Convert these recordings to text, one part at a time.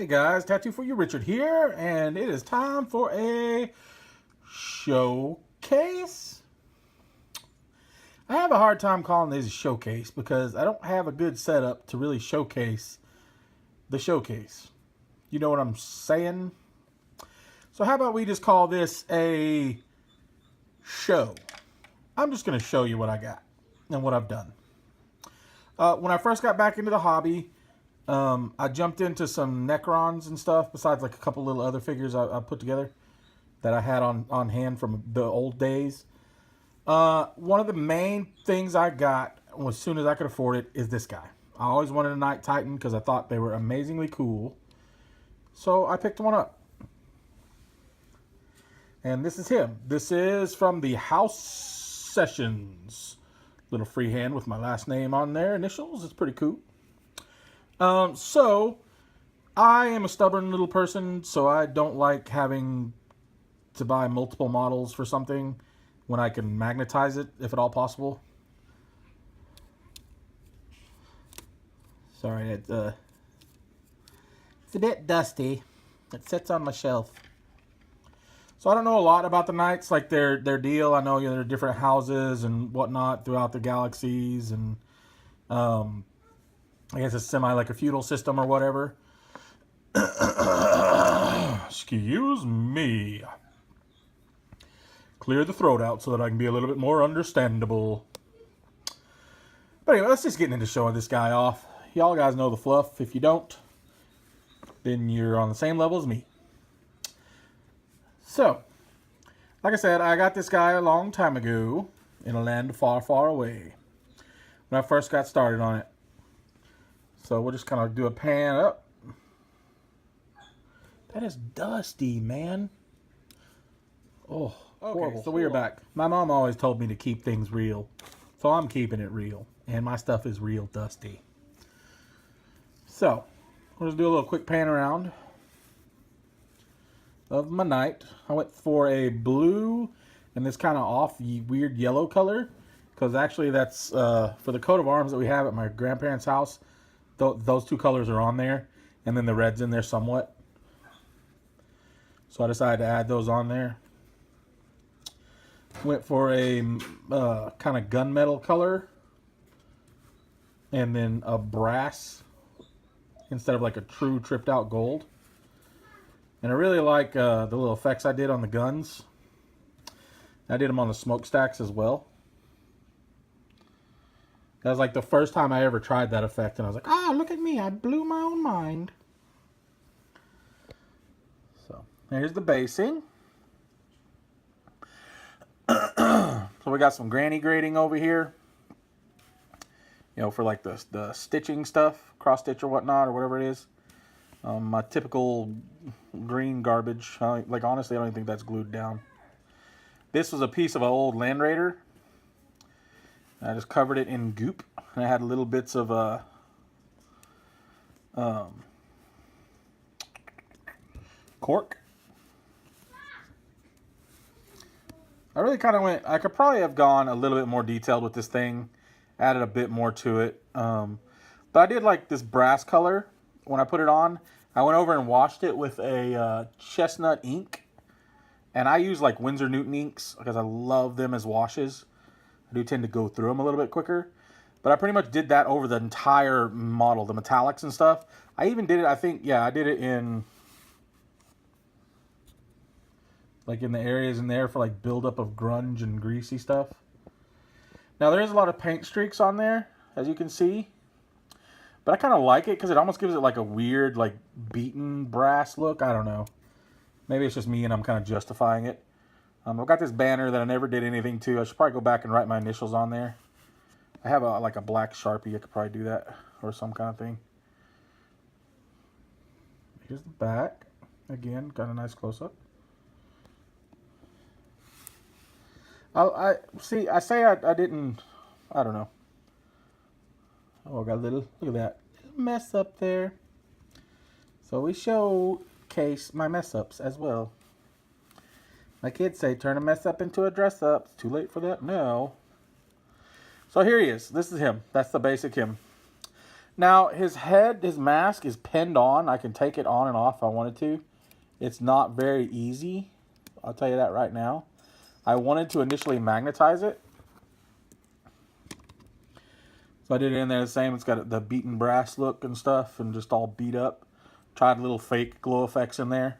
guys, Tattoo for You Richard here, and it is time for a showcase. I have a hard time calling this a showcase because I don't have a good setup to really showcase the showcase. You know what I'm saying? So how about we just call this a show? I'm just going to show you what I got and what I've done. When I first got back into the hobby, I jumped into some Necrons and stuff, besides like a couple little other figures I put together that I had on hand from the old days. One of the main things I got, as soon as I could afford it, is this guy. I always wanted a Knight Titan because I thought they were amazingly cool. So I picked one up. And this is him. This is from the House Sessions. Little freehand with my last name on there, initials. It's pretty cool. So, I am a stubborn little person, so I don't like having to buy multiple models for something when I can magnetize it, if at all possible. Sorry, it's a bit dusty. It sits on my shelf. So I don't know a lot about the Knights, like their deal. I know, there are different houses and whatnot throughout the galaxies, and I guess it's semi like a feudal system or whatever. Excuse me. Clear the throat out so that I can be a little bit more understandable. But anyway, let's just get into showing this guy off. Y'all guys know the fluff. If you don't, then you're on the same level as me. So, like I said, I got this guy a long time ago in a land far, far away when I first got started on it. So we'll just kind of do a pan up. That is dusty, man. Oh, horrible. So we are back. My mom always told me to keep things real. So I'm keeping it real. And my stuff is real dusty. So, we'll just do a little quick pan around of my Knight. I went for a blue and this kind of off weird yellow color. Because actually that's for the coat of arms that we have at my grandparents' house. Those two colors are on there, and then the red's in there somewhat. So I decided to add those on there. Went for a kind of gunmetal color, and then a brass instead of like a true tripped out gold. And I really like the little effects I did on the guns. I did them on the smokestacks as well. That was like the first time I ever tried that effect, and I was like, ah, look at me, I blew my own mind. So, here's the basing. So we got some granny grading over here. For like the stitching stuff, cross stitch or whatnot, or whatever it is. My typical green garbage. Like, honestly, I don't even think that's glued down. This was a piece of an old Land Raider. I just covered it in goop, and I had little bits of cork. I really kind of I could probably have gone a little bit more detailed with this thing, added a bit more to it. But I did like this brass color when I put it on. I went over and washed it with a chestnut ink, and I use like Winsor Newton inks because I love them as washes. I do tend to go through them a little bit quicker. But I pretty much did that over the entire model, the metallics and stuff. I even did it, I think, yeah, I did it in, like in the areas in there for like buildup of grunge and greasy stuff. Now there is a lot of paint streaks on there, as you can see. But I kind of like it because it almost gives it like a weird, like beaten brass look. I don't know. Maybe it's just me and I'm kind of justifying it. I've got this banner that I never did anything to. I should probably go back and write my initials on there. I have like a black Sharpie. I could probably do that or some kind of thing. Here's the back. Again, got a nice close-up. I see. I say I didn't. I don't know. Oh, I got a little. Look at that mess up there. So we showcase my mess ups as well. My kids say, turn a mess up into a dress up. It's too late for that now. So here he is. This is him. That's the basic him. Now, his head, his mask is pinned on. I can take it on and off if I wanted to. It's not very easy. I'll tell you that right now. I wanted to initially magnetize it. So I did it in there the same. It's got the beaten brass look and stuff and just all beat up. Tried little fake glow effects in there.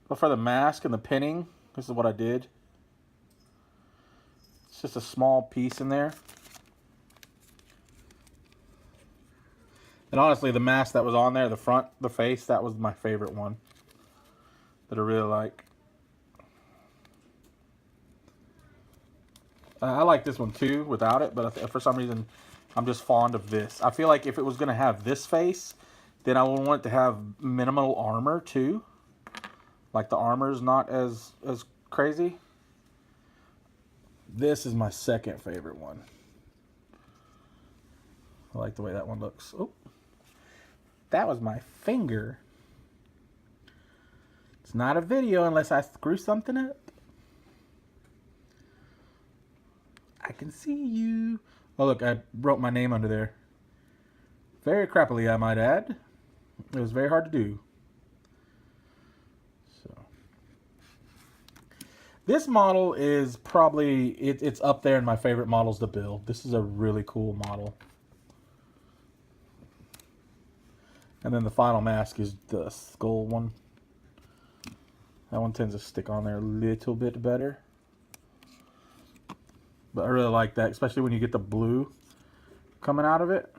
But for the mask and the pinning, this is what I did. It's just a small piece in there. And honestly, the mask that was on there, the front, the face, that was my favorite one that I really like. I like this one too without it, but for some reason, I'm just fond of this. I feel like if it was going to have this face, then I would want it to have minimal armor too. Like the armor is not as crazy. This is my second favorite one. I like the way that one looks. Oh, that was my finger. It's not a video unless I screw something up. I can see you. Oh, look, I wrote my name under there. Very crappily, I might add. It was very hard to do. So, this model is probably, it's up there in my favorite models to build. This is a really cool model. And then the final mask is the skull one. That one tends to stick on there a little bit better. But I really like that, especially when you get the blue coming out of it.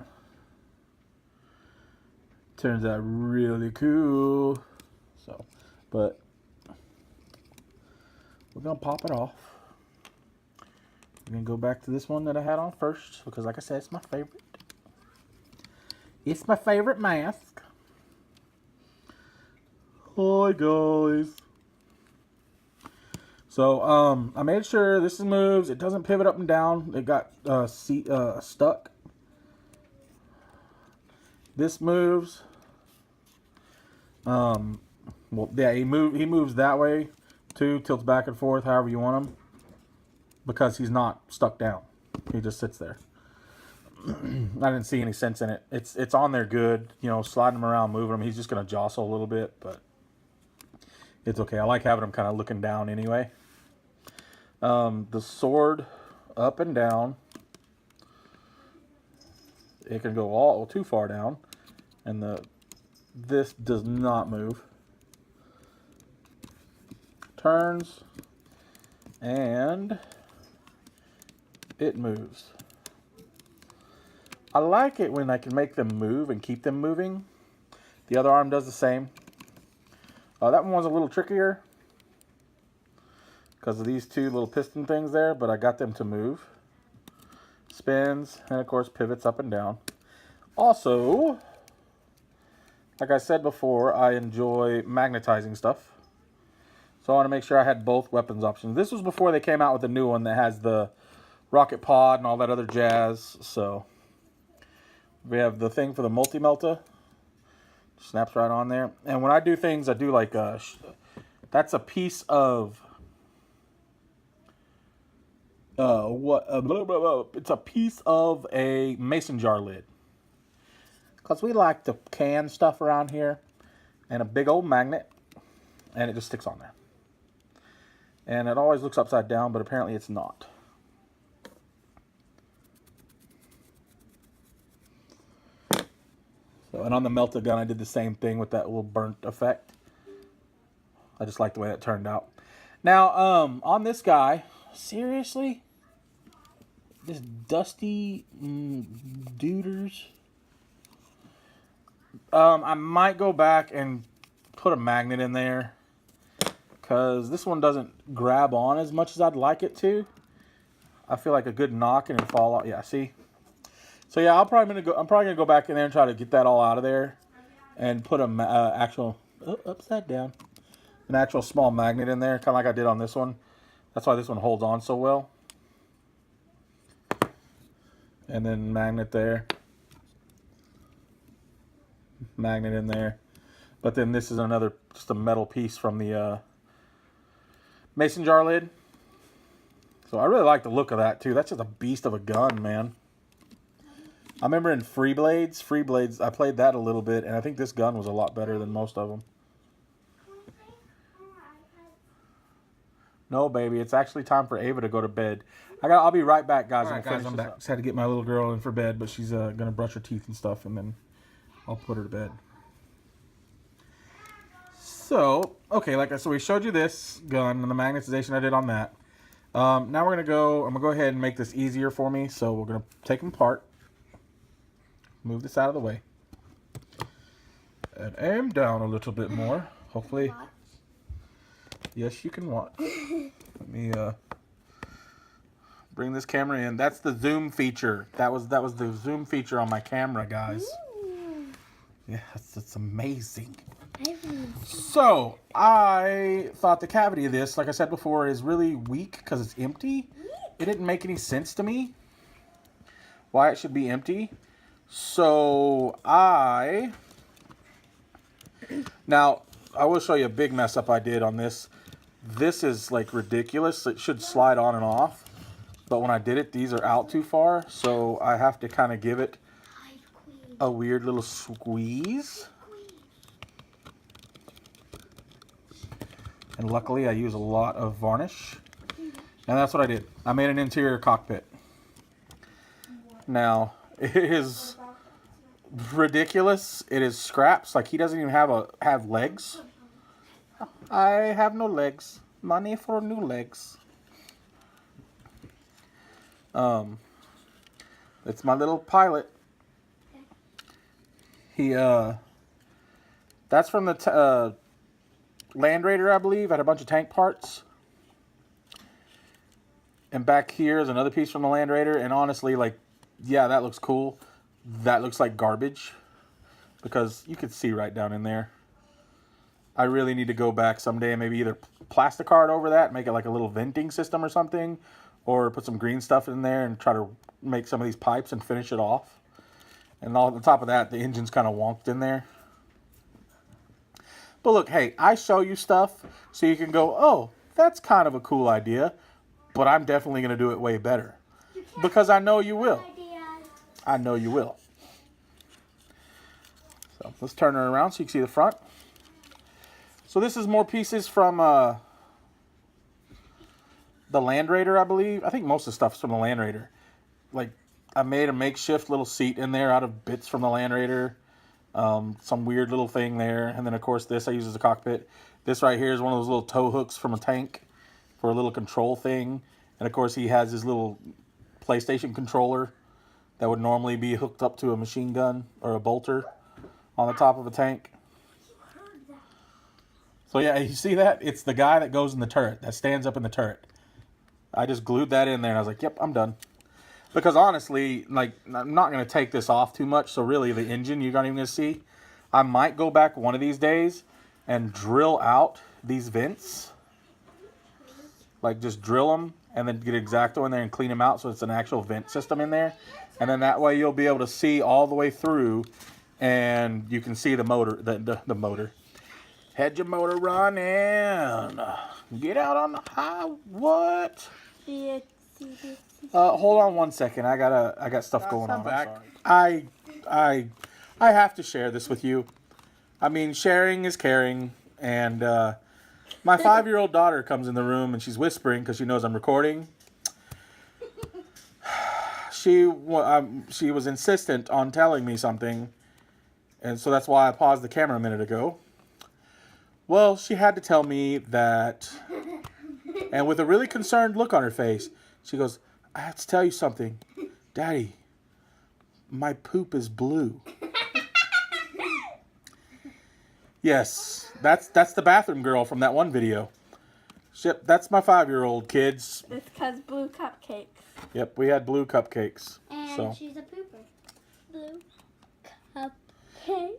Turns out really cool. So, but we're gonna pop it off. We're gonna go back to this one that I had on first, because like I said, it's my favorite. It's my favorite mask. Hi guys. So I made sure this moves. It doesn't pivot up and down. It got stuck. This moves. Well, yeah, he moves that way too. Tilts back and forth, however you want him, because he's not stuck down. He just sits there. I didn't see any sense in it. It's on there good. You know, sliding him around, moving him. He's just gonna jostle a little bit, but it's okay. I like having him kind of looking down anyway. The sword up and down. It can go all too far down, and this does not move. Turns, and it moves. I like it when I can make them move and keep them moving. The other arm does the same. That one was a little trickier because of these two little piston things there, but I got them to move. Spins, and of course pivots up and down. Also, like I said before, I enjoy magnetizing stuff. So I want to make sure I had both weapons options. This was before they came out with the new one that has the rocket pod and all that other jazz. So we have the thing for the multi-melta. Snaps right on there. And when I do things, I do like that's a piece of it's a piece of a mason jar lid, because we like to can stuff around here, and a big old magnet, and it just sticks on there. And it always looks upside down, but apparently it's not. So, and on the melted gun, I did the same thing with that little burnt effect. I just like the way that turned out. Now, on this guy, seriously, this dusty duders. I might go back and put a magnet in there, because this one doesn't grab on as much as I'd like it to. I feel like a good knock and it'll fall out. Yeah, see? So yeah, I'm probably gonna go back in there and try to get that all out of there, and put an actual upside down, an actual small magnet in there, kind of like I did on this one. That's why this one holds on so well. And then magnet there, magnet in there. But then this is another, just a metal piece from the mason jar lid. So I really like the look of that too. That's just a beast of a gun, man. I remember in Free Blades, I played that a little bit, and I think this gun was a lot better than most of them. No, baby, it's actually time for Ava to go to bed. I'll be right back, guys. All right, guys, I'm back. Just had to get my little girl in for bed, but she's gonna brush her teeth and stuff, and then I'll put her to bed. So, okay, so we showed you this gun and the magnetization I did on that. Now I'm gonna go ahead and make this easier for me. So we're gonna take them apart. Move this out of the way. And aim down a little bit more. Hopefully. Yes, you can watch. Let me bring this camera in. That's the zoom feature. That was the zoom feature on my camera, guys. Yeah, it's amazing. So, I thought the cavity of this, like I said before, is really weak because it's empty. It didn't make any sense to me why it should be empty. So, now, I will show you a big mess up I did on this. This is like ridiculous. It should slide on and off. But when I did it, these are out too far. So, I have to kind of give it a weird little squeeze. And luckily, I use a lot of varnish. And that's what I did. I made an interior cockpit. Now, it is ridiculous. It is scraps. Like, he doesn't even have legs. I have no legs. Money for new legs. It's my little pilot. That's from the Land Raider, I believe. I had a bunch of tank parts. And back here is another piece from the Land Raider. And honestly, like, yeah, that looks cool. That looks like garbage. Because you can see right down in there. I really need to go back someday and maybe either plasticard over that, make it like a little venting system or something. Or put some green stuff in there and try to make some of these pipes and finish it off. And on top of that, the engine's kind of wonked in there. But look, hey, I show you stuff so you can go, oh, that's kind of a cool idea, but I'm definitely going to do it way better. Because I know you will. I know you will. So let's turn her around so you can see the front. So this is more pieces from the Land Raider, I believe. I think most of the stuff's from the Land Raider. Like, I made a makeshift little seat in there out of bits from the Land Raider. Some weird little thing there. And then, of course, this I use as a cockpit. This right here is one of those little tow hooks from a tank for a little control thing. And, of course, he has his little PlayStation controller that would normally be hooked up to a machine gun or a bolter on the top of a tank. So, yeah, you see that? It's the guy that goes in the turret, that stands up in the turret. I just glued that in there, and I was like, yep, I'm done. Because honestly, like, I'm not going to take this off too much, so really the engine you're not even going to see. I might go back one of these days and drill out these vents. Like, just drill them and then get X-Acto in there and clean them out so it's an actual vent system in there. And then that way you'll be able to see all the way through and you can see the motor, the motor. Had your motor running. Get out on the high, what? Hold on one second. I got stuff going on. Back. I have to share this with you. I mean, sharing is caring. And my 5-year-old daughter comes in the room and she's whispering because she knows I'm recording. She was insistent on telling me something, and so that's why I paused the camera a minute ago. Well, she had to tell me that, and with a really concerned look on her face, she goes, I have to tell you something. Daddy, my poop is blue. Yes, that's the bathroom girl from that one video. Yep, that's my 5-year-old, kids. It's because blue cupcakes. Yep, we had blue cupcakes. And so. She's a pooper. Blue cupcake.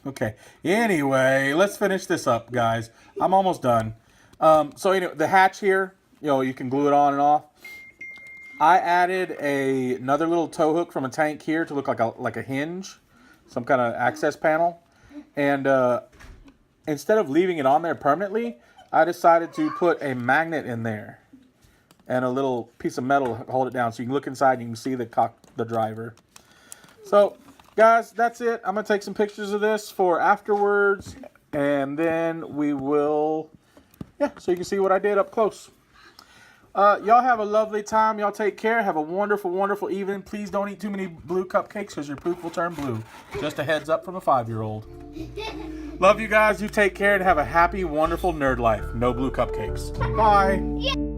Okay. Anyway, let's finish this up, guys. I'm almost done. So anyway, the hatch here, you can glue it on and off. I added another little tow hook from a tank here to look like a hinge, some kind of access panel. And instead of leaving it on there permanently, I decided to put a magnet in there and a little piece of metal to hold it down so you can look inside and you can see the driver. So, guys, that's it. I'm going to take some pictures of this for afterwards. And then we will, so you can see what I did up close. Y'all have a lovely time. Y'all take care. Have a wonderful, wonderful evening. Please don't eat too many blue cupcakes because your poop will turn blue. Just a heads up from a 5-year-old. Love you guys. You take care and have a happy, wonderful nerd life. No blue cupcakes. Bye.